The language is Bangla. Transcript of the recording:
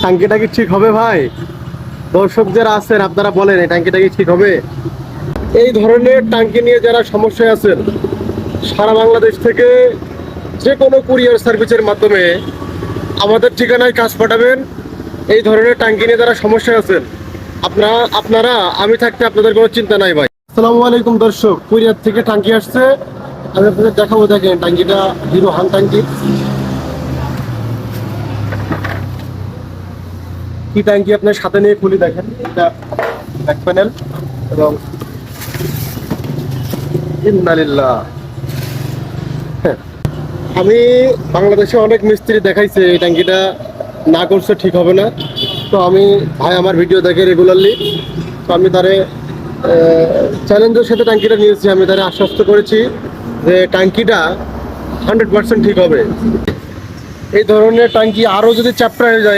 টাঙ্কিটা কি ঠিক হবে ভাই? দর্শক যারা আছেন আপনারা বলেন, এই টাঙ্কিটা কি ঠিক হবে? এই ধরনের টাঙ্কি নিয়ে যারা সমস্যায় আছেন, সারা বাংলাদেশ থেকে যে কোনো কুরিয়ার সার্ভিসের মাধ্যমে আমাদের ঠিকানায় কাজ পাঠাবেন। এই ধরনের টাঙ্কি নিয়ে যারা সমস্যায় আছেন, আপনারা আমি থাকতে আপনাদের কোনো চিন্তা নাই ভাই। আসসালামু আলাইকুম দর্শক, কুরিয়ার থেকে টাঙ্কি আসছে, আমি আপনাদের দেখাবো। দেখেন টাঙ্কিটা হিরো হান টাঙ্কি। কি ট্যাঙ্কি আপনার সাথে নিয়ে খুলি, দেখেন এটা ব্যাক প্যানেল এবং ইন্নালিল্লাহ। হ্যাঁ, আমি বাংলাদেশে অনেক মিস্ত্রি দেখাইছে এই ট্যাঙ্কিটা না করছে ঠিক হবে না। তো আমি ভাই আমার ভিডিও দেখে রেগুলারলি, তো আমি তারে চ্যালেঞ্জের সাথে ট্যাঙ্কিটা নিয়েছি। আমি তারে আশ্বস্ত করেছি যে ট্যাঙ্কিটা 100% ঠিক হবে। এই ধরনের ট্যাঙ্কি আরও যদি চ্যাপ্টা হয়ে যায়